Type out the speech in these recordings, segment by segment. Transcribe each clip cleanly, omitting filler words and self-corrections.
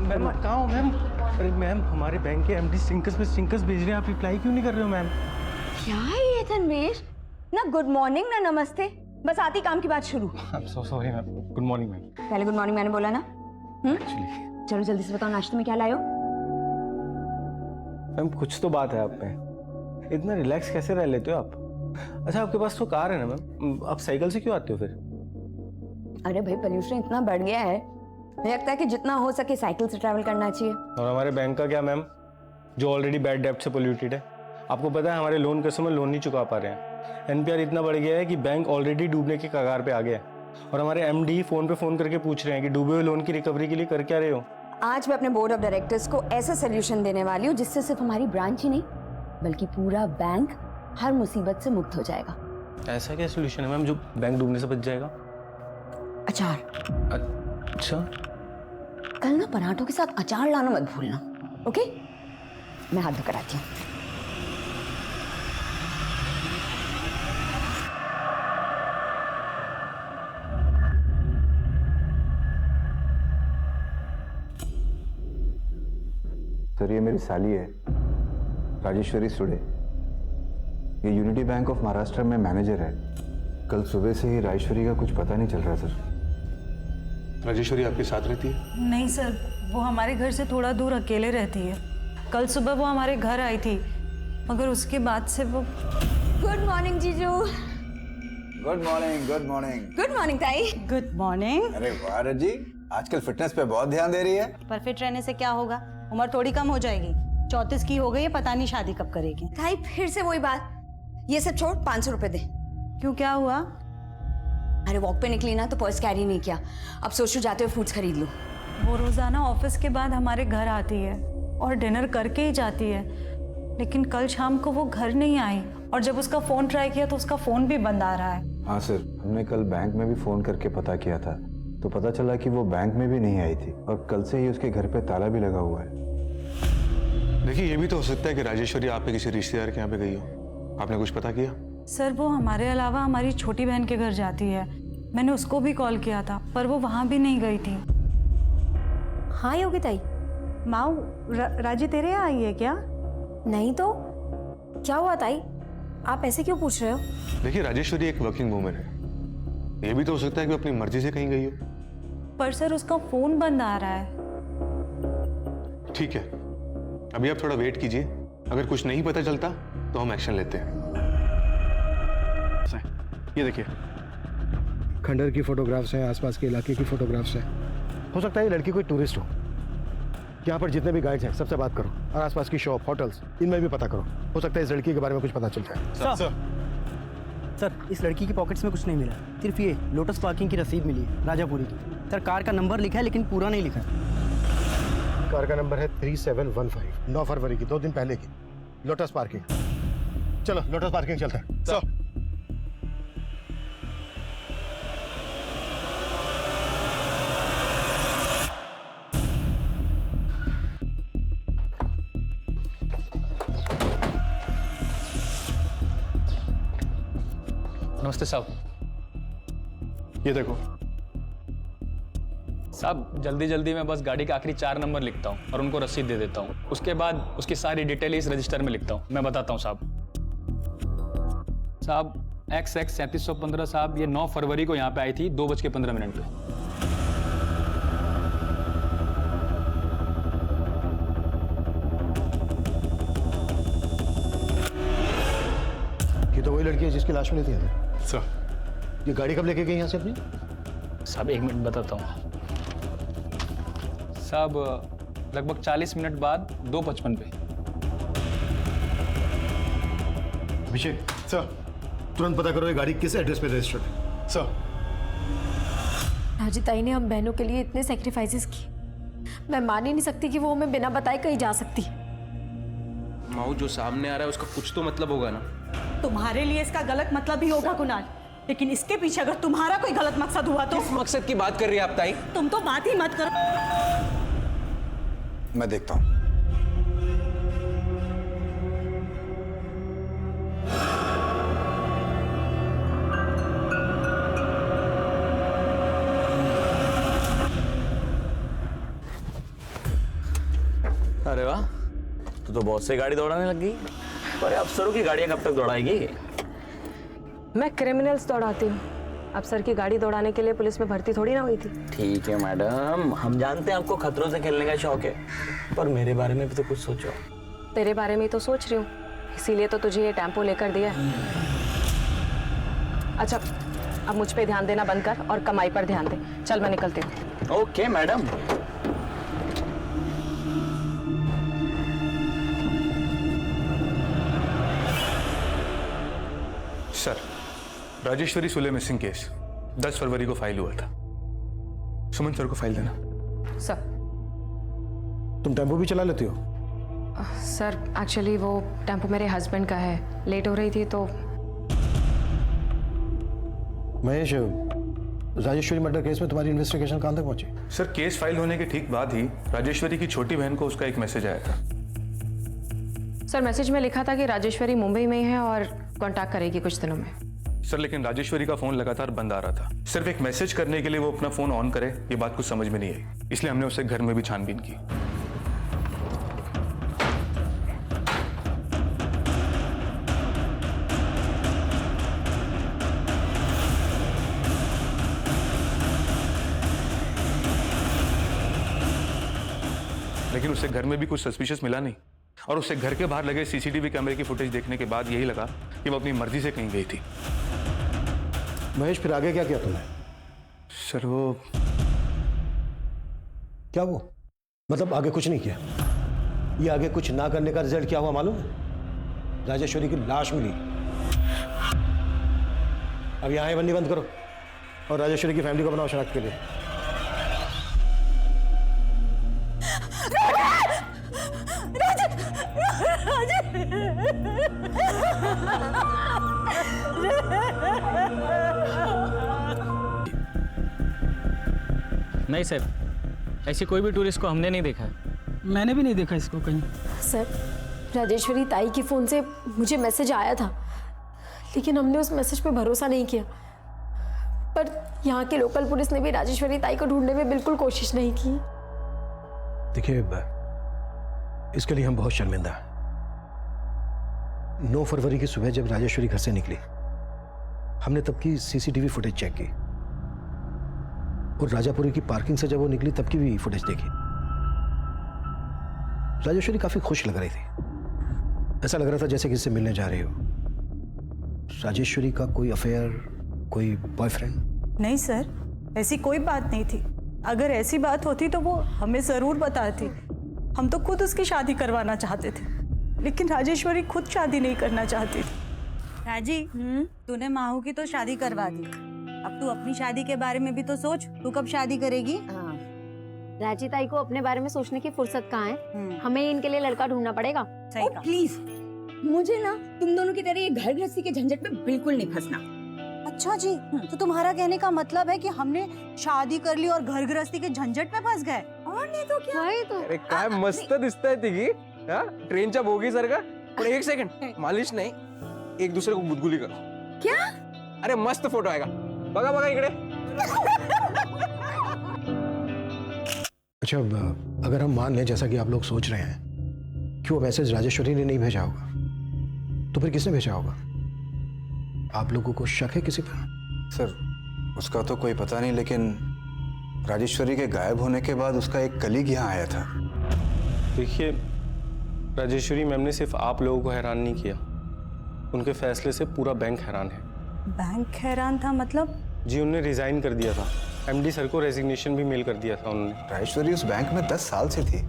Ma'am कहाँ हो ma'am? अरे मैम हमारे बैंक के एमडी स्टिंकर्स भेज रहे हैं, आप रिप्लाई क्यों नहीं कर रहे हो मैम? क्या है ये तन्वीर? ना गुड मॉर्निंग ना नमस्ते, बस आती काम की बात शुरू। I am so sorry ma'am. Good morning ma'am. पहले गुड मॉर्निंग मैंने बोला ना। एक्चुअली चलो जल्दी से बताओ नाश्ते में क्या लाए हो? मैम कुछ तो बात है आप में, इतना रिलैक्स कैसे रह लेते हो आप? अच्छा आपके पास तो कार है ना मैम, आप साइकिल से क्यों आते हो फिर? अरे भाई पोल्यूशन इतना बढ़ गया है, मुझे लगता है कि जितना हो सके साइकिल से ट्रैवल करना चाहिए। और हमारे बैंक का क्या मैम, जो ऑलरेडी बैड डेब्ट से पोल्यूटेड है? आपको पता है हमारे लोन कस्टमर लोन नहीं चुका पा रहे हैं। एनपीआर इतना बढ़ गया है कि बैंक ऑलरेडी डूबने के कगार पे आ गया है। और हमारे एमडी फोन पे फोन करके पूछ रहे हैं कि डूबे हुए लोन की रिकवरी के लिए कर क्या रहे हो? आज मैं अपने बोर्ड ऑफ डायरेक्टर्स को ऐसा सोल्यूशन देने वाली हूँ जिससे सिर्फ हमारी ब्रांच ही नहीं बल्कि पूरा बैंक हर मुसीबत से मुक्त हो जाएगा। ऐसा क्या सोल्यूशन है मैम जो बैंक डूबने से बच जाएगा? अचार। अच्छा कल ना पराठों के साथ अचार लाना मत भूलना, ओके? मैं हाथ धोकर आती हूँ। सर ये मेरी साली है, राजेश्वरी सुडे। ये यूनिटी बैंक ऑफ महाराष्ट्र में मैनेजर है। कल सुबह से ही राजेश्वरी का कुछ पता नहीं चल रहा सर। राजेश्वरी आपके साथ रहती है? नहीं सर, वो हमारे घर से थोड़ा दूर अकेले रहती है। कल सुबह वो हमारे घर आई थी मगर उसके बाद से वो। गुड मॉर्निंग जीजू। Good morning. Good morning. Good morning ताई। Good morning. अरे वाह रजी, आजकल फिटनेस पे बहुत ध्यान दे रही है। पर फिट रहने से क्या होगा, उम्र थोड़ी कम हो जाएगी। 34 की हो गई है, पता नहीं शादी कब करेगी। ताई फिर से वही बात, ये सब छोड़ 500 रुपए दे। क्यों, क्या हुआ? अरे वॉक पे निकली ना तो पर्स कैरी नहीं किया, अब सोचो जाते हुए फ्रूट्स खरीद लो। वो रोजाना ऑफिस के बाद हमारे घर आती है और डिनर करके ही जाती है, लेकिन कल शाम को वो घर नहीं आई और जब उसका फोन ट्राई किया तो उसका फोन भी बंद आ रहा है। हाँ सर, हमने कल बैंक में भी फोन करके पता किया था तो पता चला कि वो बैंक में भी नहीं आई थी और कल से ही उसके घर पे ताला भी लगा हुआ है। देखिए ये भी तो हो सकता है कि राजेश्वरी आप पे किसी रिश्तेदार के यहाँ पे गई हो। आपने कुछ पता किया? सर वो हमारे अलावा हमारी छोटी बहन के घर जाती है, मैंने उसको भी कॉल किया था पर वो वहाँ भी नहीं गई थी। हाँ योगी ताई। माऊ, राजी तेरे यहाँ आई है क्या? नहीं तो क्या हुआ ताई, आप ऐसे क्यों पूछ रहे हो? देखिए राजेश्वरी एक वर्किंग वूमेन है, ये भी तो हो सकता है कि वो अपनी मर्जी से कहीं गई हो। पर सर उसका फोन बंद आ रहा है। ठीक है, अभी आप थोड़ा वेट कीजिए, अगर कुछ नहीं पता चलता तो हम एक्शन लेते हैं। ये देखिए, खंडर की फोटोग्राफ्स हैं, आसपास के इलाके की फोटोग्राफ्स हैं। हो सकता है ये लड़की कोई टूरिस्ट हो। यहाँ पर जितने भी गाइड्स हैं सबसे बात करो और आसपास की शॉप, होटल्स, इनमें भी पता करो। हो सकता है इस लड़की के बारे में कुछ पता चल जाए। सर इस लड़की की पॉकेट्स में कुछ नहीं मिला, सिर्फ ये लोटस पार्किंग की रसीद मिली है राजापुरी की। सर कार का नंबर लिखा है लेकिन पूरा नहीं लिखा है। कार का नंबर है 3715, 9 फरवरी की, 2 दिन पहले की, लोटस पार्किंग। चलो लोटस पार्किंग चलते हैं। नमस्ते साहब। ये देखो साहब, जल्दी जल्दी मैं बस गाड़ी के आखिरी 4 नंबर लिखता हूँ और उनको रसीद दे देता हूँ। उसके बाद उसकी सारी डिटेल इस रजिस्टर में लिखता हूँ। मैं बताता हूँ साहब। साहब XX 3715 साहब, ये 9 फरवरी को यहाँ पे आई थी 2:15 पे। ये तो वही लड़की है जिसकी लाश मिली थी हमें। सर ये गाड़ी कब लेके गई यहाँ से अपनी? साहब 1 मिनट बताता हूँ साहब, लगभग 40 मिनट बाद 2:55 पे। अभिषेक सर, तुरंत पता करो ये गाड़ी किस एड्रेस पे रजिस्टर्ड है। सर राजी ताई ने हम बहनों के लिए इतने सेक्रीफाइसेस किए, मैं मान ही नहीं सकती कि वो हमें बिना बताए कहीं जा सकती। माऊ जो सामने आ रहा है उसका कुछ तो मतलब होगा ना। तुम्हारे लिए इसका गलत मतलब भी होगा कुणाल, लेकिन इसके पीछे अगर तुम्हारा कोई गलत मकसद हुआ तो। किस मकसद की बात कर रही है आप ताई? तुम तो बात ही मत करो। मैं देखता हूँ। अरे वाह, तू तो बहुत से गाड़ी दौड़ाने लग गई। पर अफसरों की गाड़ियां कब तक दौड़ाएगी? मैं क्रिमिनल्स दौड़ाती हूँ। अफसर की गाड़ी दौड़ाने के लिए पुलिस में भर्ती थोड़ी ना हुई थी। ठीक है मैडम, हम जानते हैं आपको खतरों से खेलने का शौक है, पर मेरे बारे में भी तो कुछ सोचो। तेरे बारे में ही तो सोच रही हूँ, इसीलिए तो तुझे ये टेम्पो लेकर दिया है। अच्छा, अब मुझ पे ध्यान देना बंद कर और कमाई पर ध्यान दे। चल मैं निकलती हूँ। Okay madam. Sir, Rajeshwari Sule missing case 10 फरवरी को फाइल हुआ था। सुमन सर को फाइल देना। सर। तुम टेम्पो भी चला लेती हो? सर एक्चुअली वो टेम्पो मेरे हस्बैंड का है, लेट हो रही थी तो। महेश, राजेश्वरी मर्डर केस में तुम्हारी इन्वेस्टिगेशन कहाँ तक पहुंची? सर, केस फाइल होने के ठीक बाद ही राजेश्वरी की छोटी बहन को उसका एक मैसेज आया था। सर मैसेज में लिखा था कि राजेश्वरी मुंबई में ही है और कांटेक्ट करेगी कुछ दिनों में। सर, लेकिन राजेश्वरी का फोन लगातार बंद आ रहा था। सिर्फ एक मैसेज करने के लिए वो अपना फोन ऑन करे, ये बात कुछ समझ में नहीं आई, इसलिए हमने उसे घर में भी छानबीन की। लेकिन उसे घर में भी कुछ सस्पिशियस मिला नहीं, और उसे घर के बाहर लगे सीसीटीवी कैमरे की फुटेज देखने के बाद यही लगा कि वो अपनी मर्जी से कहीं गई थी। महेश, फिर आगे क्या किया तुमने? सर वो क्या वो मतलब आगे कुछ नहीं किया? ये आगे कुछ ना करने का रिजल्ट क्या हुआ मालूम है? राजेश्वरी की लाश मिली। अब यहाँ बंदी बंद करो और राजेश्वरी की फैमिली को बनाओ शनाख्त के लिए। नहीं सर, ऐसी कोई भी टूरिस्ट को हमने नहीं देखा है। मैंने भी नहीं देखा इसको कहीं। सर, राजेश्वरी ताई के फ़ोन से मुझे मैसेज आया था, लेकिन हमने उस मैसेज पे भरोसा नहीं किया। पर यहाँ की लोकल पुलिस ने भी राजेश्वरी ताई को ढूंढने में बिल्कुल कोशिश नहीं की। देखिए, इसके लिए हम बहुत शर्मिंदा हैं। 9 फरवरी की सुबह जब राजेश्वरी घर से निकली, हमने तब की सीसीटीवी फुटेज चेक की और राजापुरी की पार्किंग से जब वो निकली तब की भी फुटेज देखी। राजेश्वरी काफी खुश लग रही थी, ऐसा लग रहा था जैसे किसी से मिलने जा रही हो। राजेश्वरी का कोई अफेयर, कोई बॉयफ्रेंड? नहीं सर, ऐसी कोई बात नहीं थी। अगर ऐसी बात होती तो वो हमें ज़रूर बताती। हम तो खुद उसकी शादी करवाना चाहते थे, लेकिन राजेश्वरी खुद शादी नहीं करना चाहती थी। राजी, तूने माहू की तो शादी करवा दी, अब तू अपनी शादी के बारे में भी तो सोच। तू कब शादी करेगी? राजी ताई को अपने बारे में सोचने की फुर्सत कहाँ है? हमें इनके लिए लड़का ढूंढना पड़ेगा। सही कहा। प्लीज, मुझे ना तुम दोनों की तरह ये घर गृहस्थी के झंझट में बिल्कुल नहीं फंसना। अच्छा जी, तो तुम्हारा कहने का मतलब है कि हमने शादी कर ली और घर गृहस्थी के झंझट में फंस गए? और नहीं तो क्या? अरे काय मस्त दिसतंय तिघी, हा? ट्रेनच्या बोगी सारखा। पण एक सेकंड, मालिश नाही, एक दूसरे को गुदगुली करो। क्या? अरे मस्त फोटो आएगा, बघा बघा इकडे। अच्छा, अगर हम मान लें जैसा कि आप लोग सोच रहे हैं कि वो मैसेज राजेश्वरी ने नहीं भेजा होगा, तो फिर किसने भेजा होगा? आप लोगों को शक है किसी पर? सर, उसका तो कोई पता नहीं, लेकिन राजेश्वरी के गायब होने के बाद उसका एक कलीग यहाँ आया था। देखिए, राजेश्वरी मैम ने सिर्फ आप लोगों को हैरान नहीं किया, उनके फैसले से पूरा बैंक हैरान है। बैंक हैरान था मतलब? जी, उन्होंने रिजाइन कर दिया था। एमडी सर को रेजिग्नेशन भी मेल कर दिया था उन्होंने। राजेश्वरी उस बैंक में 10 साल से थी,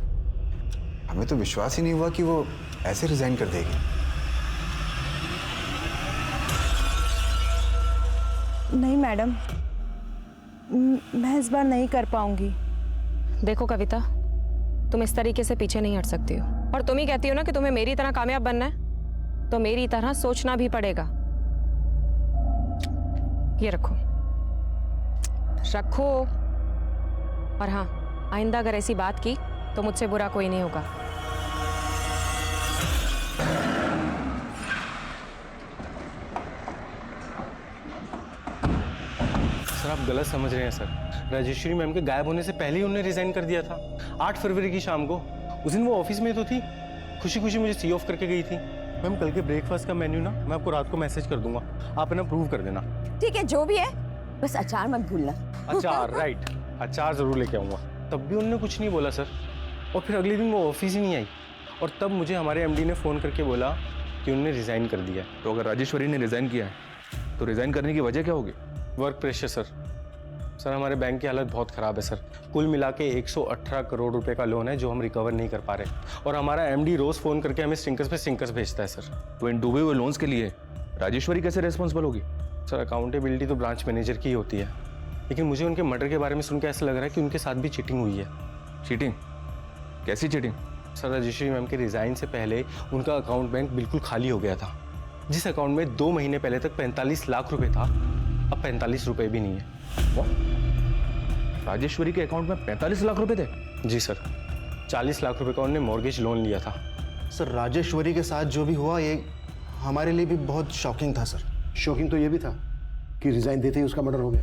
हमें तो विश्वास ही नहीं हुआ कि वो ऐसे रिजाइन कर देगी। नहीं मैडम, मैं इस बार नहीं कर पाऊंगी। देखो कविता, तुम इस तरीके से पीछे नहीं हट सकती हो, और तुम ही कहती हो ना कि तुम्हें मेरी तरह कामयाब बनना है, तो मेरी तरह सोचना भी पड़ेगा। ये रखो रखो, और हाँ, आइंदा अगर ऐसी बात की तो मुझसे बुरा कोई नहीं होगा। सर, आप गलत समझ रहे हैं सर। राजेश्वरी मैम के गायब होने से पहले ही उन्होंने रिजाइन कर दिया था, 8 फरवरी की शाम को। उस दिन वो ऑफिस में तो थी, खुशी खुशी मुझे सी ऑफ करके गई थी। मैम कल के ब्रेकफास्ट का मेन्यू ना मैं आपको रात को मैसेज कर दूंगा, आप है ना प्रूव कर देना। ठीक है, जो भी है, बस अचार मत भूलना। अचार, राइट, अचार जरूर लेके आऊँगा। तब भी उन्होंने कुछ नहीं बोला सर, और फिर अगले दिन वो ऑफिस ही नहीं आई, और तब मुझे हमारे एमडी ने फ़ोन करके बोला कि उन्होंने रिज़ाइन कर दिया। तो अगर राजेश्वरी ने रिजाइन किया है तो रिजाइन करने की वजह क्या होगी? Work pressure sir. सर हमारे बैंक की हालत बहुत ख़राब है सर, कुल मिला के 118 करोड़ रुपए का लोन है जो हम रिकवर नहीं कर पा रहे, और हमारा एमडी रोज़ फ़ोन करके हमें स्टिंकर्स पे स्टिंकर्स भेजता है सर। तो इन डूबे हुए लोन्स के लिए राजेश्वरी कैसे रिस्पॉन्सिबल होगी? सर अकाउंटेबिलिटी तो ब्रांच मैनेजर की ही होती है, लेकिन मुझे उनके मर्डर के बारे में सुन के ऐसा लग रहा है कि उनके साथ भी चीटिंग हुई है। चीटिंग? कैसी चीटिंग? सर राजेश्वरी मैम के रिज़ाइन से पहले उनका अकाउंट बैंक बिल्कुल खाली हो गया था। जिस अकाउंट में 2 महीने पहले तक 45 लाख रुपए था, अब 45 रुपए भी नहीं है। राजेश्वरी के अकाउंट में 45 लाख रुपए थे? जी सर, 40 लाख रुपए का उन्होंने मॉर्गेज लोन लिया था। सर राजेश्वरी के साथ जो भी हुआ ये हमारे लिए भी बहुत शॉकिंग था सर। शॉकिंग तो ये भी था कि रिजाइन देते ही उसका मर्डर हो गया।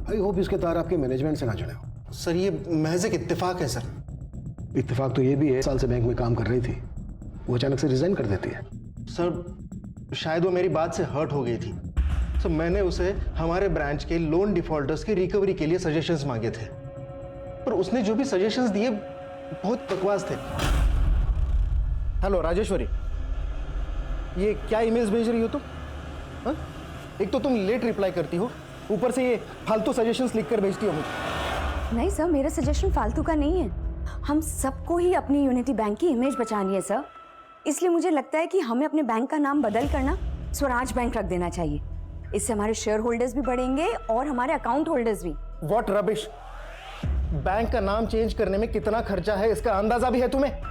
आई होप इसके तार आपके मैनेजमेंट से ना जुड़े हो। सर ये महज एक इत्तेफाक है सर। इत्तेफाक तो ये भी है, साल से बैंक में काम कर रही थी, वो अचानक से रिजाइन कर देती है। सर शायद वो मेरी बात से हर्ट हो गई थी, तो मैंने उसे हमारे ब्रांच के लोन डिफॉल्टर्स की रिकवरी के लिए सजेशंस मांगे थे, पर उसने जो भी सजेशंस दिए बहुत बकवास थे। हेलो राजेश्वरी, ये क्या ईमेल्स भेज रही हो तुम? हाँ? एक तो तुम लेट रिप्लाई करती हो, ऊपर से ये फालतू सजेशंस लिखकर भेजती हो मुझे। नहीं सर, मेरा सजेशन फालतू का नहीं है। हम सबको ही अपनी यूनिटी बैंक की इमेज बचानी है सर, इसलिए मुझे लगता है कि हमें अपने बैंक का नाम बदल कर ना स्वराज बैंक रख देना चाहिए। इससे हमारे शेयर होल्डर्स भी बढ़ेंगे और हमारे अकाउंट होल्डर्स भी। What rubbish! बैंक का नाम चेंज करने में कितना खर्चा है इसका अंदाजा भी है तुम्हें?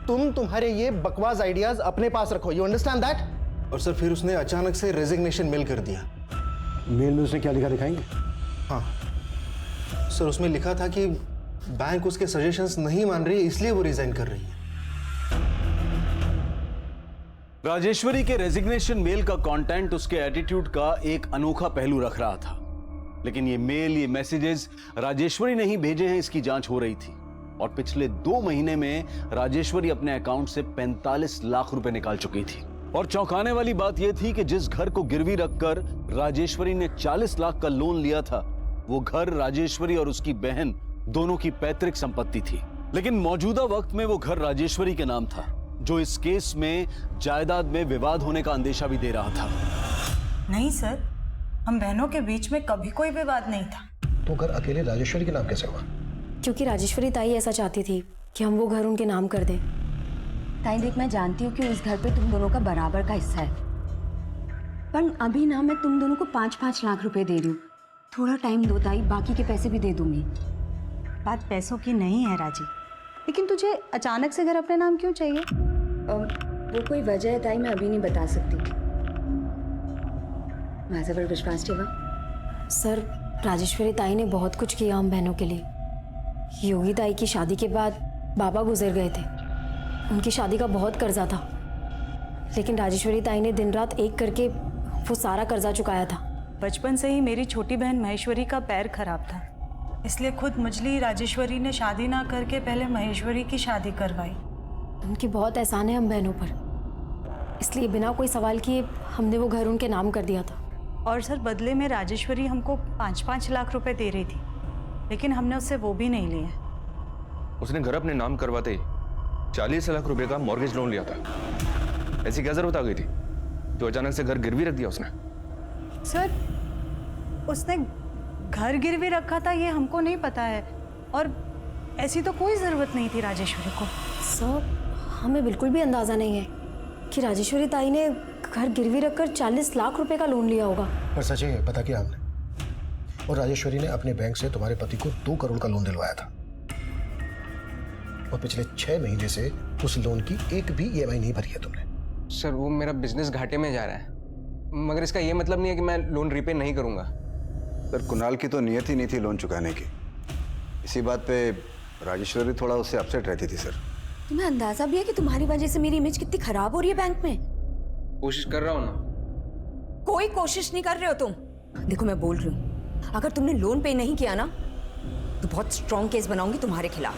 तुम्हारे ये बकवास आइडियाज अपने पास रखो, यू अंडरस्टैंड दैट? और सर फिर उसने अचानक से रेजिग्नेशन मेल कर दिया। मेल में उसने क्या लिखा दिखाएंगे? हाँ सर, उसमें लिखा था कि बैंक उसके सजेशंस नहीं मान रही, इसलिए वो रिजाइन कर रही है। राजेश्वरी के रेजिग्नेशन मेल का कंटेंट उसके एटीट्यूड का एक अनोखा पहलू रख रहा था, लेकिन ये मेल, ये मैसेजेस राजेश्वरी ने ही भेजे हैं, इसकी जांच हो रही थी। और पिछले 2 महीने में राजेश्वरी अपने अकाउंट से 45 लाख रुपए निकाल चुकी थी। और चौंकाने वाली बात यह थी कि जिस घर को गिरवी रखकर राजेश्वरी ने 40 लाख का लोन लिया था, वो घर राजेश्वरी और उसकी बहन दोनों की पैतृक संपत्ति थी। लेकिन मौजूदा वक्त में वो घर राजेश्वरी के नाम था, जो इस केस में जायदाद में विवाद होने का अंदेशा भी दे रहा था। नहीं सर, हम बहनों के बीच में कभी कोई विवाद नहीं था। तो घर अकेले राजेश्वरी के नाम कैसे हुआ? क्योंकि राजेश्वरी ताई ऐसा चाहती थी कि हम वो घर उनके नाम कर दें। ताई देख, मैं जानती हूँ कि इस घर पे तुम दोनों का बराबर का हिस्सा है, पर अभी ना मैं तुम दोनों को 5-5 लाख रुपए दे रही हूँ। थोड़ा टाइम दो ताई, बाकी के पैसे भी दे दूंगी। बात पैसों की नहीं है राजी, लेकिन तुझे अचानक से घर अपने नाम क्यों चाहिए? वो कोई वजह है ताई, मैं अभी नहीं बता सकती। माझ्यावर विश्वास ठेवा। सर राजेश्वरी ताई ने बहुत कुछ किया हम बहनों के लिए। योगी ताई की शादी के बाद बाबा गुजर गए थे, उनकी शादी का बहुत कर्जा था, लेकिन राजेश्वरी ताई ने दिन रात एक करके वो सारा कर्जा चुकाया था। बचपन से ही मेरी छोटी बहन महेश्वरी का पैर खराब था, इसलिए खुद मजली राजेश्वरी ने शादी ना करके पहले महेश्वरी की शादी करवाई। उनकी बहुत एहसान है हम बहनों पर, इसलिए बिना कोई सवाल किए हमने वो घर उनके नाम कर दिया था। और सर बदले में राजेश्वरी हमको 5-5 लाख रुपए दे रही थी, लेकिन हमने उससे वो भी नहीं लिए। उसने घर अपने नाम करवाते 40 लाख रुपए का मॉर्गेज लोन लिया था। ऐसी क्या जरूरत आ गई थी जो अचानक से घर गिरवी रख दिया उसने? सर उसने घर गिरवी रखा था ये हमको नहीं पता है, और ऐसी तो कोई ज़रूरत नहीं थी राजेश्वरी को। सर हमें बिल्कुल भी अंदाज़ा नहीं है कि राजेश्वरी ताई ने घर गिरवी रखकर 40 लाख रुपए का लोन लिया होगा। पर सच है, पता किया हमने, और राजेश्वरी ने अपने बैंक से तुम्हारे पति को 2 करोड़ का लोन दिलवाया था, और पिछले 6 महीने से उस लोन की एक भी EMI नहीं भरी है तुमने। सर वो मेरा बिजनेस घाटे में जा रहा है, मगर इसका ये मतलब नहीं है कि मैं लोन रिपे नहीं करूंगा। सर कुणाल की तो नियत ही नहीं थी लोन चुकाने की, इसी बात पे राजेश्वरी थोड़ा उससे अपसेट रहती थी। सर तुम्हें अंदाजा भी है कि तुम्हारी वजह से मेरी इमेज कितनी खराब हो रही है बैंक में? कोशिश कर रहा हूँ ना। कोई कोशिश नहीं कर रहे हो तुम। देखो मैं बोल रही हूँ, अगर तुमने लोन पे नहीं किया ना तो बहुत स्ट्रॉन्ग केस बनाऊंगी तुम्हारे खिलाफ।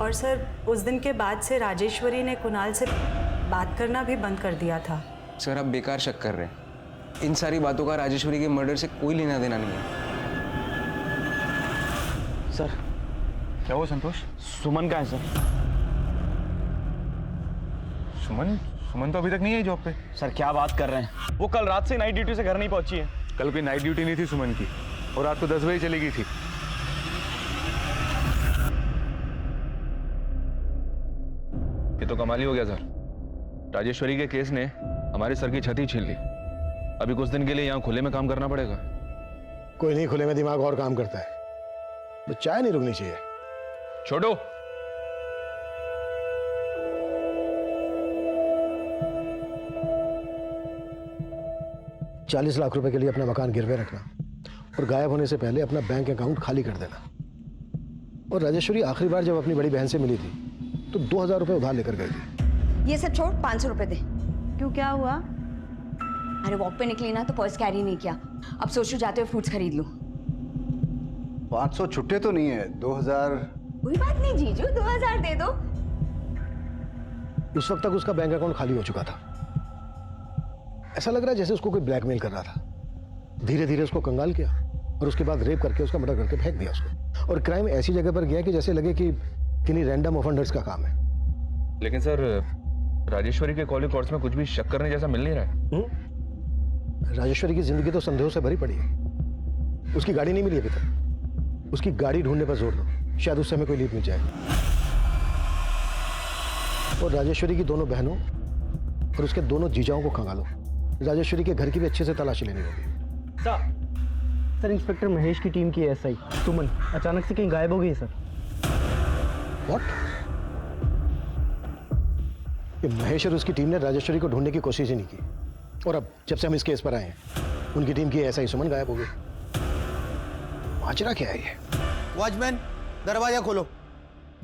और सर उस दिन के बाद से राजेश्वरी ने कुणाल से बात करना भी बंद कर दिया था। सर आप बेकार शक कर रहे हैं। इन सारी बातों का राजेश्वरी के मर्डर से कोई लेना देना नहीं है। सर क्या हुआ संतोष? सुमन कहाँ है सर? सुमन तो अभी तक नहीं आई जॉब पे। सर क्या बात कर रहे हैं? वो कल रात से नाइट ड्यूटी से घर नहीं पहुंची है। कल कोई नाइट ड्यूटी नहीं थी सुमन की, और रात को 10 बजे चली गई थी। ये तो कमाल ही हो गया सर। राजेश्वरी के केस ने हमारे सर की छत ही छीन ली। अभी कुछ दिन के लिए यहाँ खुले में काम करना पड़ेगा। कोई नहीं, खुले में दिमाग और काम करता है। बस चाय नहीं रुकनी चाहिए। छोड़ो। ₹40 लाख के लिए अपना मकान गिरवे रखना और गायब होने से पहले अपना बैंक अकाउंट खाली कर देना। और राजेश्वरी आखिरी बार जब अपनी बड़ी बहन से मिली थी तो 2000 रुपए उधार लेकर गई थी। ये सब छोड़, 500 रुपए दे। क्यों, क्या हुआ? अरे वॉक पे निकली ना तो पर्स कैरी नहीं किया। अब सोचू जाते हुए फ्रूट्स खरीद लूं। 500 छुट्टे तो नहीं है, 2000। कोई बात नहीं जीजू, 2000 दे दो। उस वक्त तक उसका बैंक अकाउंट खाली हो चुका था। ऐसा लग रहा है जैसे उसको कोई ब्लैकमेल कर रहा था। धीरे धीरे उसको कंगाल किया और उसके बाद रेप करके उसका मर्डर करके फेंक दिया उसको। और क्राइम ऐसी जगह पर गया कि जैसे लगे कि किन्हीं रैंडम ऑफेंडर्स का काम है। लेकिन सर राजेश्वरी के कॉल रिकॉर्ड्स में कुछ भी शक करने जैसा मिल नहीं रहा है। राजेश्वरी की जिंदगी तो संदेहों से भरी पड़ी है। उसकी गाड़ी नहीं मिली अभी तक। उसकी गाड़ी ढूंढने पर जोर दो, शायद उससे हमें कोई लीड मिल जाए। और राजेश्वरी की दोनों बहनों और उसके दोनों जीजाओं को खंगालो। राजेश्वरी के घर की भी अच्छे से तलाशी लेनी होगी। सर इंस्पेक्टर महेश की टीम की एसआई सुमन अचानक से कहीं गायब हो गई है सर। व्हाट? ये महेश और उसकी टीम ने राजेश्वरी को ढूंढने की कोशिश ही नहीं की, और अब जब से हम इस केस पर आए हैं उनकी टीम की एसआई सुमन गायब हो गई। माजरा क्या है ये? वॉचमैन दरवाजा खोलो,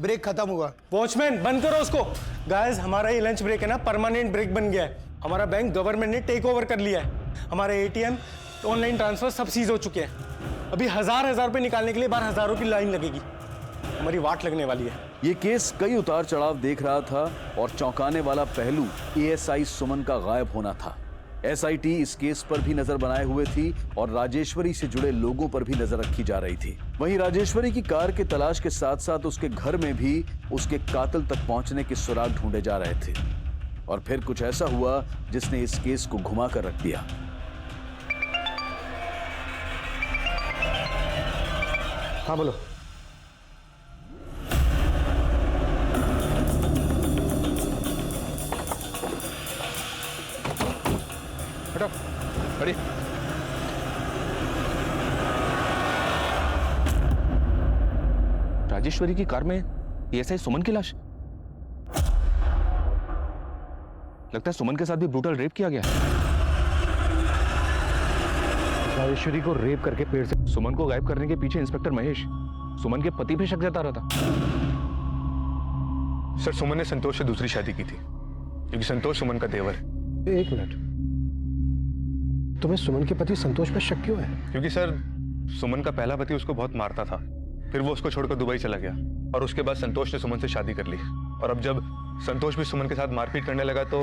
ब्रेक खत्म हुआ। वॉचमैन बंद करो उसको। गाइस हमारा ये लंच ब्रेक है ना, परमानेंट ब्रेक बन गया है। हमारा बैंक गवर्नमेंट ने टेक ओवर कर लिया है। हमारे एटीएम, ऑनलाइन ट्रांसफर सब सीज हो चुके हैं। अभी हजार रुपए निकालने के लिए बाहर हजारों की लाइन लगेगी। हमारी वाट लगने वाली है। ये केस कई उतार चढ़ाव देख रहा था और चौंकाने वाला पहलू एएसआई सुमन का गायब होना था। एसआईटी इस केस पर भी नजर बनाए हुए थी और राजेश्वरी से जुड़े लोगों पर भी नजर रखी जा रही थी। वहीं राजेश्वरी की कार के तलाश के साथ साथ उसके घर में भी उसके कातिल तक पहुंचने के सुराग ढूंढे जा रहे थे। और फिर कुछ ऐसा हुआ जिसने इस केस को घुमा कर रख दिया। हाँ बोलो। हटो, खड़ी। राजेश्वरी की कार में एएसआई सुमन की लाश। लगता है सुमन के साथ भी ब्रूटल रेप किया गया। राजेश्वरी को रेप करके पेड़ से। सुमन को गायब करने के पीछे इंस्पेक्टर महेश सुमन के पति पे शक जता रहा था। सर सुमन ने संतोष से दूसरी शादी की थी क्योंकि संतोष सुमन का देवर है। 1 मिनट, तुम्हें सुमन के पति संतोष पर शक क्यों है? क्योंकि सर सुमन का पहला पति उसको बहुत मारता था, फिर वो उसको छोड़कर दुबई चला गया और उसके बाद संतोष ने सुमन से शादी कर ली। और अब जब संतोष भी सुमन के साथ मारपीट करने लगा तो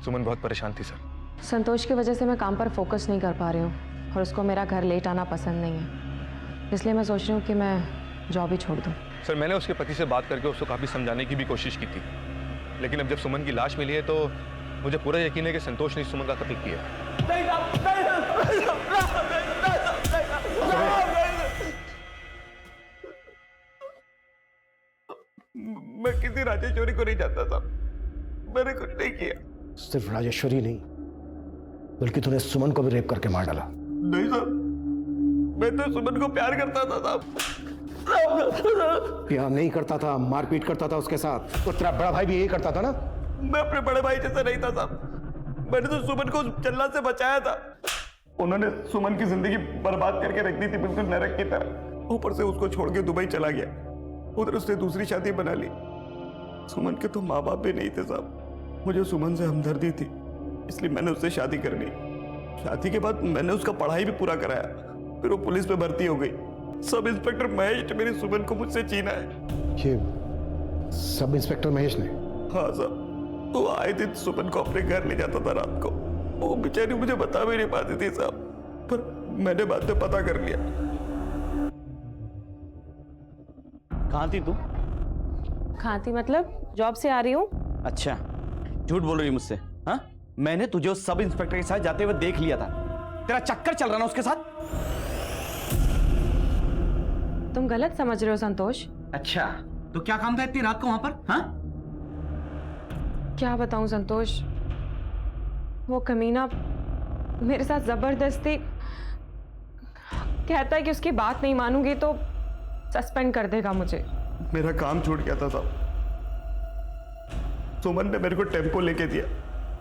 सुमन बहुत परेशान थी। सर संतोष की वजह से मैं काम पर फोकस नहीं कर पा रही हूँ और उसको मेरा घर लेट आना पसंद नहीं है, इसलिए मैं सोच रही हूँ कि मैं जॉब ही छोड़ दूँ। सर मैंने उसके पति से बात करके उसको काफ़ी समझाने की भी कोशिश की थी, लेकिन अब जब सुमन की लाश मिली है तो मुझे पूरा यकीन है कि संतोष ने सुमन का कत्ल किया। मैं किसी राजेश्वरी को नहीं जानता था, मैंने कुछ नहीं किया। सिर्फ राजेश्वरी नहीं बल्कि तूने सुमन को भी रेप करके मार डाला। नहीं साहब, मैं तो सुमन को प्यार करता था साहब। प्यार नहीं करता था, मारपीट करता था उसके साथ। तो तेरा बड़ा भाई भी यही करता था ना? मैं अपने बड़े भाई जैसा नहीं था साहब। मैंने तो सुमन को उस जल्लाद से बचाया था। उन्होंने सुमन की जिंदगी बर्बाद करके रख दी थी, बिल्कुल नरक की तरह। ऊपर से उसको छोड़ के दुबई चला गया, उधर उसने दूसरी शादी बना ली। सुमन के तो माँ बाप भी नहीं थे साहब। मुझे सुमन से हमदर्दी थी, इसलिए मैंने उससे शादी कर ली। शादी के बाद मैंने उसका पढ़ाई भी पूरा कराया, फिर वो पुलिस में भर्ती हो गई। सब इंस्पेक्टर महेश ने मेरी सुमन को मुझसे छीना है। ये सब इंस्पेक्टर महेश ने? हाँ साहब, वो आए दिन सुमन को अपने घर ले जाता था रात को। वो बेचारी मुझे बता भी नहीं पाती थी साहब, पर मैंने बाद में पता कर लिया। कहाँ थी तू? कहाँ थी मतलब? जॉब से आ रही हूँ। अच्छा, झूठ बोल रही मुझसे? हाँ, मैंने तुझे उस सब इंस्पेक्टर के साथ जाते हुए देख लिया था। तेरा चक्कर चल रहा ना उसके साथ। तुम गलत समझ रहे हो संतोष। अच्छा, तो क्या काम था इतनी रात को वहां पर? हाँ, क्या बताऊं संतोष, वो कमीना मेरे साथ जबरदस्ती कहता है कि उसकी बात नहीं मानूंगी तो सस्पेंड कर देगा मुझे। मेरा काम छूट गया था साहब। सुमन ने मेरे को टेम्पो लेके दिया,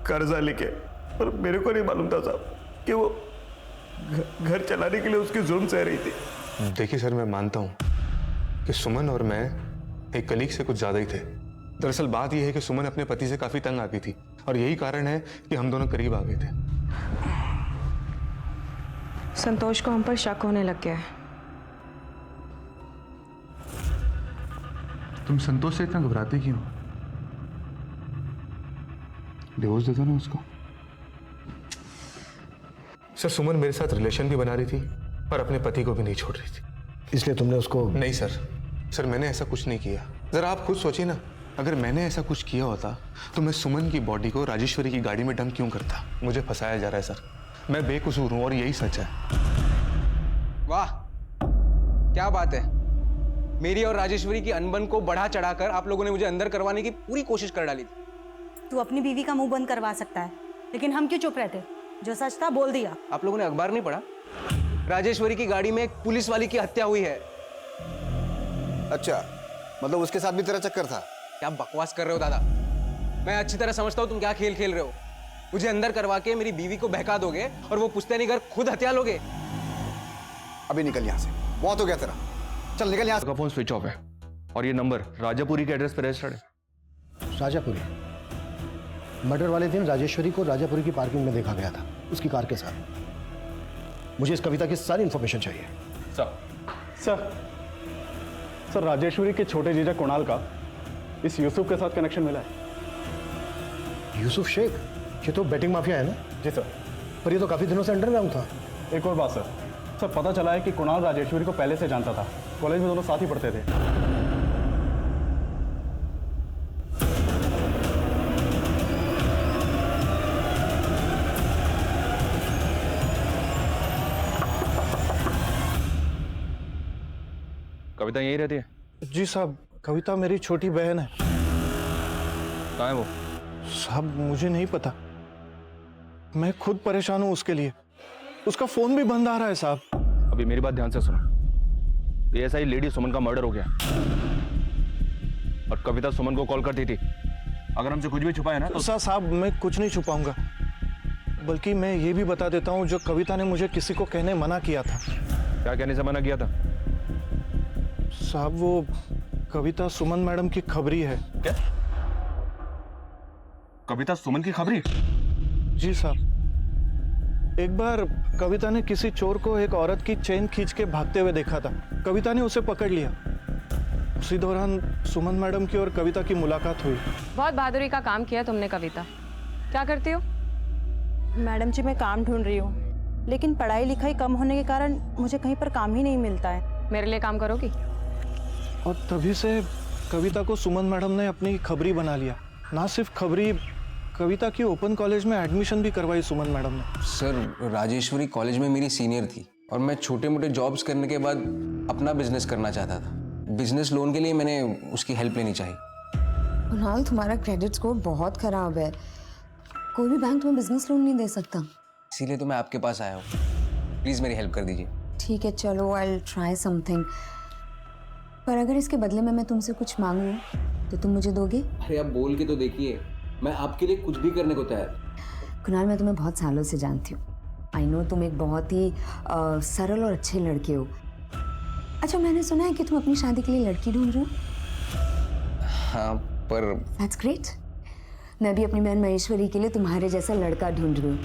कर्जा लेके, पर मेरे को नहीं मालूम था साहब कि वो घर चलाने के लिए उसकी जुर्म सह रही थी। देखिए सर, मैं मानता हूँ कि सुमन और मैं एक कलीग से कुछ ज्यादा ही थे। दरअसल बात यह है कि सुमन अपने पति से काफी तंग आ गई थी और यही कारण है कि हम दोनों करीब आ गए थे। संतोष को हम पर शक होने लग गया है। तुम संतोष से इतना घबराते क्यों? डिवोर्स दे दो ना उसको। सर, सुमन मेरे साथ रिलेशन भी बना रही थी और अपने पति को भी नहीं छोड़ रही थी। इसलिए तुमने उसको? नहीं सर, मैंने ऐसा कुछ नहीं किया। जरा आप खुद सोचिए ना, अगर मैंने ऐसा कुछ किया होता तो मैं सुमन की बॉडी को राजेश्वरी की गाड़ी में डंप क्यों करता? मुझे फंसाया जा रहा है सर, मैं बेकसूर हूं और यही सच है। वाह, क्या बात है। मेरी और राजेश्वरी की अनबन को बढ़ा चढ़ाकर आप लोगों ने मुझे अंदर करवाने की पूरी कोशिश कर डाली थी। तू अपनी बीवी का मुंह बंद करवा सकता है, लेकिन हम क्यों चुप रहते? जो सच था बोल दिया। आप लोगों ने अखबार नहीं पढ़ा? राजेश्वरी की गाड़ी में एक पुलिस वाली की हत्या हुई है। अच्छा, मतलब उसके साथ भी तेरा चक्कर था? क्या बकवास कर रहे हो दादा? मैं अच्छी तरह समझता हूँ तुम क्या खेल खेल रहे हो। मुझे अंदर करवा के मेरी बीवी को बहका दोगे और वो पुश्तैनी घर खुद हत्या लोगे। अभी निकल यहाँ से, बहुत हो गया तेरा। चल निकल यहाँ से। फोन स्विच ऑफ है और ये नंबर राजापुरी के एड्रेस पर रजिस्टर्ड है। राजापुरी? मर्डर वाले दिन राजेश्वरी को राजापुरी की पार्किंग में देखा गया था उसकी कार के साथ। मुझे इस कविता की सारी इंफॉर्मेशन चाहिए। सर, राजेश्वरी के छोटे जीजा कुणाल का इस यूसुफ के साथ कनेक्शन मिला है। यूसुफ शेख? ये तो बैटिंग माफिया है ना? जी सर। पर ये तो काफी दिनों से अंडरग्राउंड था। एक और बात सर, पता चला है कि कुणाल राजेश्वरी को पहले से जानता था। कॉलेज में दोनों साथ ही पढ़ते थे। कविता यही रहती है? जी साहब, कविता मेरी छोटी बहन है। कहाँ है वो? साहब मुझे नहीं पता, मैं खुद परेशान हूं उसके लिए। उसका फोन भी बंद आ रहा है साहब। अभी मेरी बात ध्यान से सुनो। एएसआई लेडी सुमन का मर्डर हो गया और कविता सुमन को कॉल करती थी। अगर हमसे कुछ भी छुपाया ना तो साहब मैं कुछ नहीं छुपाऊंगा, बल्कि मैं ये भी बता देता हूं जो कविता ने मुझे किसी को कहने मना किया था। क्या कहने से मना किया था? साहब वो कविता सुमन मैडम की खबरी है। क्या? कविता सुमन की खबरी? जी साहब, एक बार कविता ने किसी चोर को एक औरत की चेन खींच के भागते हुए देखा था। कविता ने उसे पकड़ लिया। उसी दौरान सुमन मैडम की और कविता की मुलाकात हुई। बहुत बहादुरी का काम किया तुमने कविता। क्या करती हो? मैडम जी मैं काम ढूंढ रही हूँ, लेकिन पढ़ाई लिखाई कम होने के कारण मुझे कहीं पर काम ही नहीं मिलता है। मेरे लिए काम करोगी? और तभी से कविता को सुमन मैडम ने अपनी खबरी बना लिया। ना सिर्फ खबरी, कविता की ओपन कॉलेज में एडमिशन भी करवाई सुमन मैडम ने। सर, राजेश्वरी कॉलेज में मेरी सीनियर थी और मैं छोटे मोटे जॉब्स करने के बाद अपना बिजनेस करना चाहता था। बिजनेस लोन के लिए मैंने उसकी हेल्प लेनी चाहिए। कुणाल, तुम्हारा क्रेडिट स्कोर बहुत खराब है। कोई भी बैंक तुम्हें बिजनेस लोन नहीं दे सकता। इसीलिए तो मैं आपके पास आया हूँ। प्लीज़ मेरी हेल्प कर दीजिए। ठीक है, चलो आई विल ट्राई समथिंग। पर अगर इसके बदले में मैं तुमसे कुछ मांगूं तो तुम मुझे दोगे? अरे आप बोल के तो देखिए, मैं आपके लिए कुछ भी करने को तैयार। कुणाल, मैं तुम्हें बहुत सालों से जानती हूँ। आई नो तुम एक बहुत ही सरल और अच्छे लड़के हो। अच्छा, मैंने सुना है कि तुम अपनी शादी के लिए लड़की ढूंढ रहे हो। हाँ, पर दैट्स ग्रेट। मैं भी अपनी बहन महेश्वरी के लिए तुम्हारे जैसा लड़का ढूंढ रही हूँ।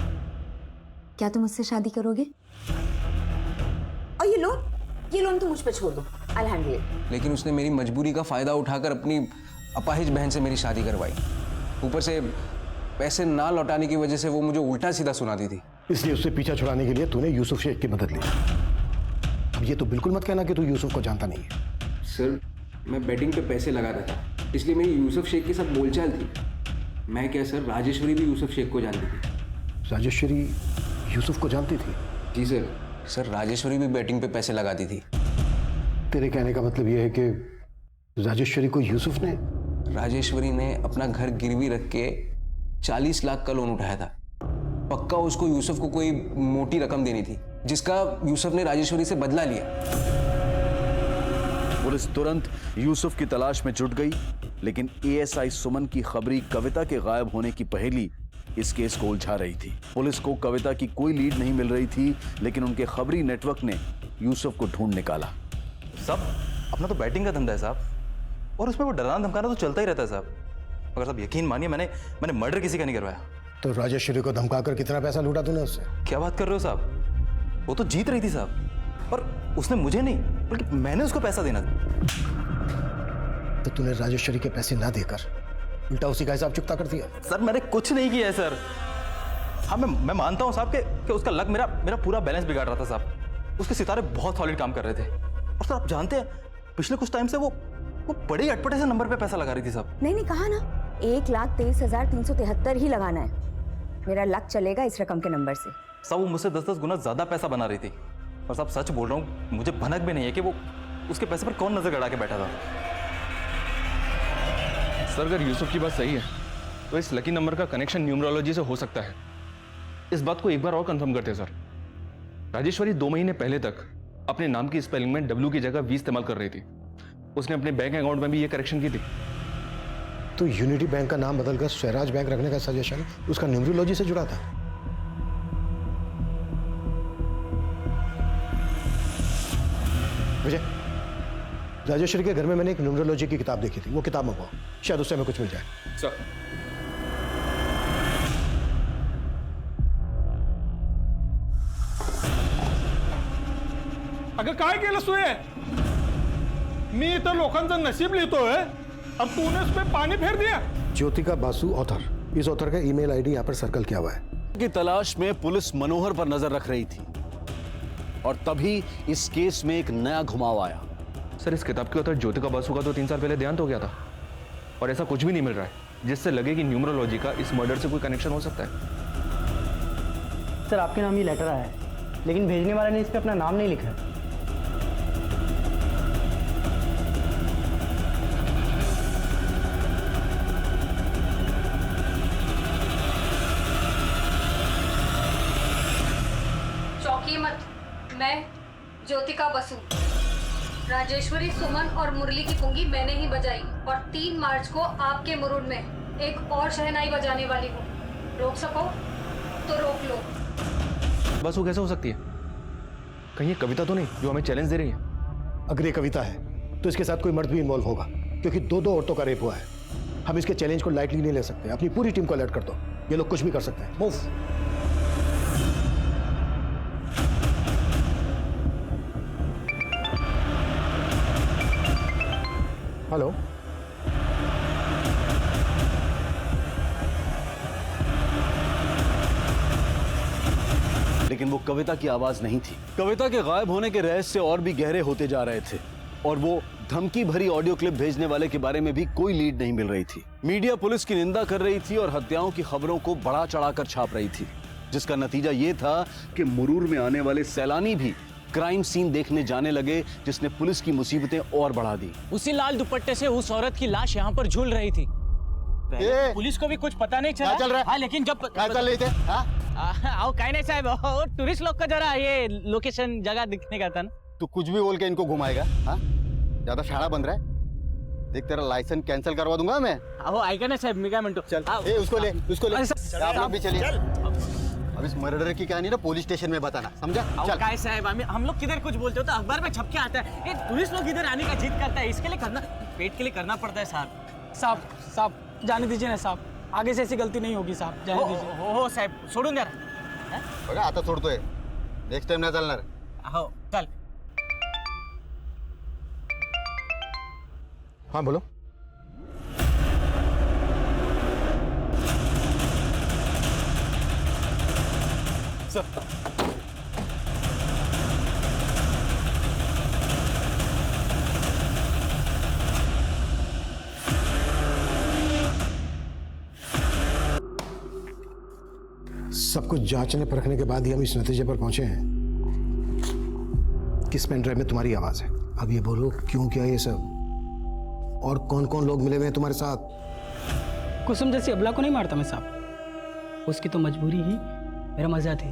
क्या तुम मुझसे शादी करोगे? और ये लोन तुम मुझ पर छोड़ दो, आई हैंडल इट। लेकिन उसने मेरी मजबूरी का फायदा उठाकर अपनी अपाहिज बहन से मेरी शादी करवाई, ऊपर से पैसे ना लौटाने की वजह से वो मुझे उल्टा सीधा सुनाती थी। इसलिए उससे पीछा छुड़ाने के लिए तूने यूसुफ शेख की मदद ली। अब ये तो बिल्कुल मत कहना कि तू यूसुफ को जानता नहीं है। सर, मैं बेटिंग पे पैसे लगाता था, इसलिए मेरी यूसुफ शेख के साथ बोलचाल थी। मैं क्या सर, राजेश्वरी भी यूसुफ शेख को जानती थी। राजेश्वरी यूसुफ को जानती थी? जी सर। सर, राजेश्वरी भी बेटिंग पे पैसे लगाती थी। तेरे कहने का मतलब ये है कि राजेश्वरी को यूसुफ ने? राजेश्वरी ने अपना घर गिरवी रख के 40 लाख का लोन उठाया था। पक्का उसको यूसुफ को कोई मोटी रकम देनी थी, जिसका यूसुफ ने राजेश्वरी से बदला लिया। पुलिस तुरंत यूसुफ की तलाश में जुट गई, लेकिन एएसआई सुमन की खबरी कविता के गायब होने की पहेली इस केस को उलझा रही थी। पुलिस को कविता की कोई लीड नहीं मिल रही थी, लेकिन उनके खबरी नेटवर्क ने यूसुफ को ढूंढ निकाला। साहब, अपना तो बैटिंग का धंधा है साहब, और उसमें वो डराना धमकाना तो चलता ही रहता है साहब। मगर साहब यकीन मानिए, मैंने मर्डर किसी का नहीं करवाया। तो राजेश्वरी को धमकाकर कितना पैसा लूटा तूने उससे? क्या बात कर रहे हो साहब, वो तो जीत रही थी साहब, और उसने मुझे नहीं बल्कि मैंने उसको पैसा देना था। तो तूने राजेश्वरी के पैसे ना देकर उल्टा उसी का हिसाब चुकता कर दिया? सर, मैंने कुछ नहीं किया है सर। हाँ, मैं मानता हूँ साहब कि उसका लक मेरा पूरा बैलेंस बिगाड़ रहा था साहब। उसके सितारे बहुत सॉलिड काम कर रहे थे, और सर आप जानते हैं पिछले कुछ टाइम से वो बड़े अटपटे से नंबर पे पैसा लगा रही थी साहब। नहीं, कहा ना 1,23,373 ही लगाना है। मेरा लक चलेगा इस रकम के नंबर से। साहब, वो मुझसे 10-10 गुना ज्यादा पैसा बना रही थी, और साहब सच बोल रहा हूँ, मुझे भनक भी नहीं है कि वो उसके पैसे पर कौन नजर गड़ा के बैठा था। सर, अगर यूसुफ की बात सही है तो इस लकी नंबर का कनेक्शन न्यूमरोलॉजी से हो सकता है। इस बात को एक बार और कंफर्म करते हैं सर। राजेश्वरी 2 महीने पहले तक अपने नाम की स्पेलिंग में W की जगह V इस्तेमाल कर रही थी। उसने अपने बैंक अकाउंट में भी ये करेक्शन की थी। तो यूनिटी बैंक का नाम बदलकर स्वराज बैंक रखने का सजेशन उसका न्यूमरोलॉजी से जुड़ा था? विजय, राजेश्वरी के घर में मैंने एक न्यूमरोलॉजी की किताब देखी थी, वो किताब मंगवाओ, शायद उससे हमें कुछ मिल जाए। सर, अगं काय केलं सोय? मी इथं लोकांचं नसीब लिहितोय और तूने उस पे पानी फेर दिया। ज्योतिका बासु ऑथर, इस ऑथर का ईमेल आईडी यहाँ पर सर्कल किया हुआ है। की तलाश में पुलिस मनोहर पर नजर रख रही थी, और तभी इस केस में एक नया घुमाव आया। सर, इस किताब के ऑथर ज्योतिका बासु का तो 3 साल पहले देहांत हो गया था, और ऐसा कुछ भी नहीं मिल रहा है जिससे लगे कि न्यूमरोलॉजी का इस मर्डर से कोई कनेक्शन हो सकता है। सर, आपके नाम ये लेटर आया है, लेकिन भेजने वाले ने इस पे अपना नाम नहीं लिखा है। चौंकिए मत, मैं ज्योतिका बसु, राजेश्वरी, सुमन और मुरली की पुंगी मैंने ही बजाई, और 3 मार्च को आपके मुरुड में एक और शहनाई बजाने वाली हूँ। रोक सको तो रोक लो। बस वो कैसे हो सकती है? कहीं ये कविता तो नहीं जो हमें चैलेंज दे रही है? अगर ये कविता है तो इसके साथ कोई मर्द भी इन्वॉल्व होगा, क्योंकि 2 औरतों का रेप हुआ है। हम इसके चैलेंज को लाइटली नहीं ले सकते। अपनी पूरी टीम को अलर्ट कर दो, ये लोग कुछ भी कर सकते हैं। मूव। हेलो, लेकिन वो कविता की आवाज नहीं थी। कविता के गायब होने के रहस्य और भी गहरे होते जा रहे थे, और वो धमकी भरी ऑडियो क्लिप भेजने वाले के बारे में भी कोई लीड नहीं मिल रही थी। मीडिया पुलिस की निंदा कर रही थी और हत्याओं की खबरों को बढ़ा चढ़ाकर छाप रही थी, जिसका नतीजा ये था कि मुरूर में आने वाले सैलानी भी क्राइम सीन देखने जाने लगे, जिसने पुलिस की मुसीबतें और बढ़ा दी। उसी लाल दुपट्टे से उस औरत की लाश यहाँ पर झूल रही थी। पुलिस को भी कुछ पता नहीं चला। चल रहा है? हाँ, लेकिन जब चल रही थे? आओ काय नहीं साहब, टूरिस्ट लोग का जरा ये लोकेशन जगह दिखने का था ना। तू कुछ भी बोल के इनको घुमाएगा? हाँ, ज्यादा शाड़ा बन रहा है। देख, तेरा लाइसेंस कैंसिल करवा दूंगा मैं। अहो ऐका ना साहेब, मी काय म्हणतो, चल ए, उसको ले आप लोग भी चलिए। अब इस मर्डर की कहानी ना पुलिस स्टेशन में बताना, समझा? चल। काय साहब, हम लोग किधर कुछ बोलते हो तो अखबार में छप के आता है। ये टूरिस्ट लोग इधर आने का जिद करता है, इसके लिए करना, पेट के लिए करना पड़ता है साहब। साहब जाने दीजिए ना साहब, आगे से ऐसी गलती नहीं होगी साहब, जाने दीजिए। हो साहेब, सोडून द्या। बघा आता सोडतोय, नेक्स्ट टाइम नाही चालणार। हो चल। हाँ बोलो। सब कुछ जांचने परखने के बाद ही हम इस नतीजे पर पहुंचे हैं किस पेन ड्राइव में तुम्हारी आवाज है। अब ये बोलो क्यों किया ये सब, और कौन कौन लोग मिले हुए हैं तुम्हारे साथ? कुसुम जैसी अबला को नहीं मारता मैं साहब, उसकी तो मजबूरी ही मेरा मजा थी।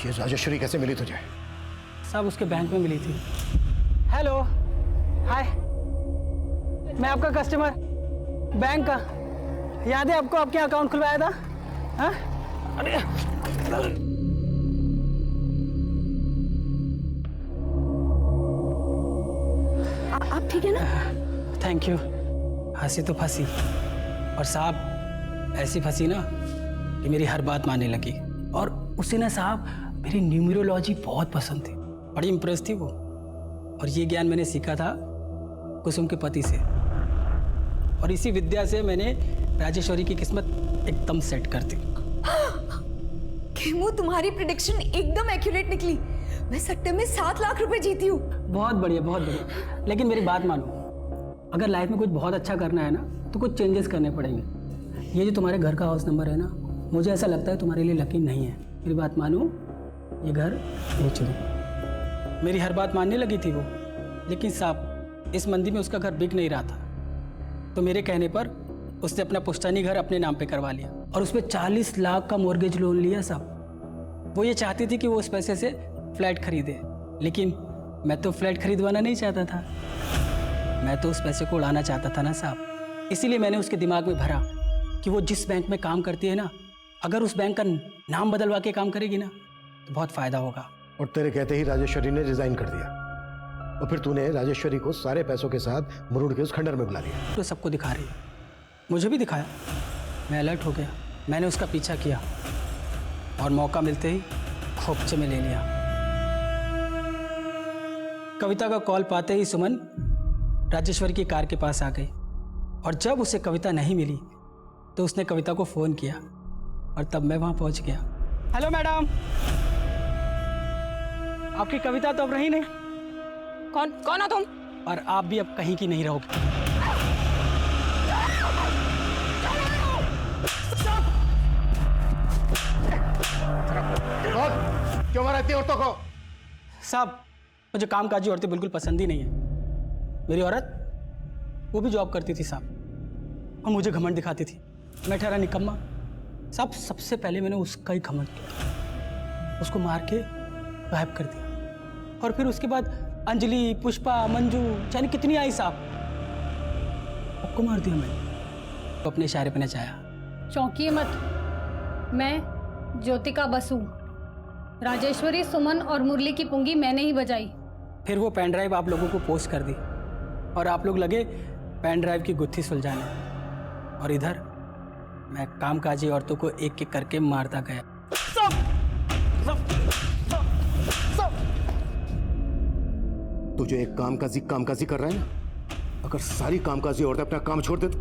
ये राजेश्वरी कैसे मिली तुझे? साहब उसके बैंक में मिली थी। हेलो, हाय, मैं आपका कस्टमर बैंक का, याद है आपको आपके अकाउंट खुलवाया था? हाँ? अरे आप ठीक है ना? Thank you. हंसी तो फंसी, और साहब ऐसी फंसी ना कि मेरी हर बात मानने लगी। और उसे ना साहब मेरी न्यूमरोलॉजी बहुत पसंद थी, बड़ी इम्प्रेस थी वो। और ये ज्ञान मैंने सीखा था कुसुम के पति से, और इसी विद्या से मैंने राजेश्वरी की किस्मत एकदम सेट कर दी। खेमू, तुम्हारी प्रेडिक्शन एकदम एक्यूरेट निकली। मैं सट्टे में 7 लाख रुपए जीती हूँ। बहुत बढ़िया, बहुत बढ़िया। लेकिन मेरी बात मानो, अगर लाइफ में कुछ बहुत अच्छा करना है ना तो कुछ चेंजेस करने पड़ेंगे। ये जो तुम्हारे घर का हाउस नंबर है ना, मुझे ऐसा लगता है तुम्हारे लिए लकी नहीं है। मेरी बात मानो, ये घर बेच दो। मेरी हर बात मानने लगी थी वो, लेकिन साहब इस मंदी में उसका घर बिक नहीं रहा था, तो मेरे कहने पर उसने अपना पुश्तैनी घर अपने नाम पे करवा लिया और उसमें 40 लाख का मॉर्गेज लोन लिया साहब। वो ये चाहती थी कि वो उस पैसे से फ्लैट खरीदे, लेकिन मैं तो फ्लैट खरीदवाना नहीं चाहता था, मैं तो उस पैसे को उड़ाना चाहता था ना साहब। इसीलिए मैंने उसके दिमाग में भरा कि वो जिस बैंक में काम करती है ना, अगर उस बैंक का नाम बदलवा के काम करेगी ना तो बहुत फायदा होगा। और तेरे कहते ही राजेश्वरी ने रिजाइन कर दिया, और फिर तूने राजेश्वरी को सारे पैसों के साथ मुरुड़ के उस खंडर में बुला लिया। तो सबको दिखा रही है, मुझे भी दिखाया। मैं अलर्ट हो गया, मैंने उसका पीछा किया और मौका मिलते ही खोपचे में ले लिया। कविता का कॉल पाते ही सुमन राजेश्वरी की कार के पास आ गई, और जब उसे कविता नहीं मिली तो उसने कविता को फोन किया, और तब मैं वहां पहुंच गया। हेलो मैडम, आपकी कविता तो अब रही नहीं। कौन हो तुम? और आप भी अब कहीं की नहीं रहोगे। क्यों मारा इतनी औरतों को? साहब मुझे कामकाजी औरतें बिल्कुल पसंद ही नहीं है। मेरी औरत वो भी जॉब करती थी साहब, और मुझे घमंड दिखाती थी। मैं ठहरा निकम्मा साहब। सबसे पहले मैंने उसका ही घमंड किया, उसको मार के गायब कर दिया, और फिर उसके बाद अंजलि, पुष्पा, मंजू, जाने कितनी आई साहब, सबको मार दिया मैंने। तो अपने इशारे पे नचाया। चौंकिए मत, मैं ज्योतिका बसु, राजेश्वरी, सुमन और मुरली की पुंगी मैंने ही बजाई। फिर वो पेन ड्राइव आप लोगों को पोस्ट कर दी, और आप लोग लगे पेन ड्राइव की गुत्थी सुलझाने, और इधर मैं कामकाजी औरतों को एक एक करके मारता गया। तू जो एक कामकाजी कर रहा है ना, अगर सारी कामकाजी औरतें अपना काम छोड़ दे तो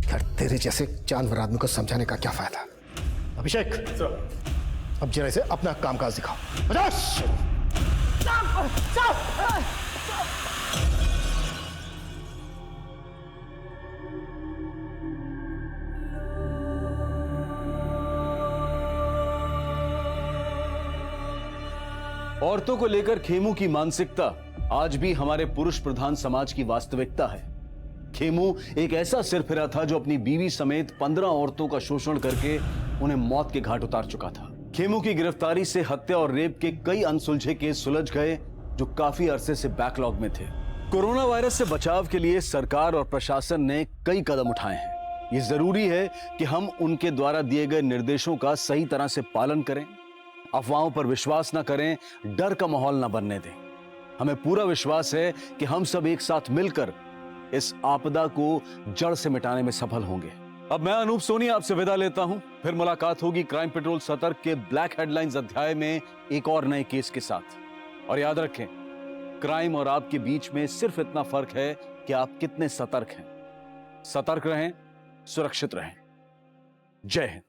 यार तेरे जैसे जानवर आदमी को समझाने का क्या फायदा? अभिषेक अब जरा इसे अपना कामकाज दिखाओ। औरतों को लेकर खेमू की मानसिकता आज भी हमारे पुरुष प्रधान समाज की वास्तविकता है। खेमू एक ऐसा सिरफिरा था जो अपनी बीवी समेत 15 औरतों का शोषण करके उन्हें मौत के घाट उतार चुका था। खेमू की गिरफ्तारी से हत्या और रेप के कई अनसुलझे केस सुलझ गए जो काफी अरसे से बैकलॉग में थे। कोरोना वायरस से बचाव के लिए सरकार और प्रशासन ने कई कदम उठाए हैं। ये जरूरी है कि हम उनके द्वारा दिए गए निर्देशों का सही तरह से पालन करें, अफवाहों पर विश्वास न करें, डर का माहौल न बनने दें। हमें पूरा विश्वास है कि हम सब एक साथ मिलकर इस आपदा को जड़ से मिटाने में सफल होंगे। अब मैं अनूप सोनी आपसे विदा लेता हूं। फिर मुलाकात होगी क्राइम पेट्रोल सतर्क के ब्लैक हेडलाइंस अध्याय में एक और नए केस के साथ। और याद रखें, क्राइम और आपके बीच में सिर्फ इतना फर्क है कि आप कितने सतर्क हैं। सतर्क रहें, सुरक्षित रहें। जय हिंद।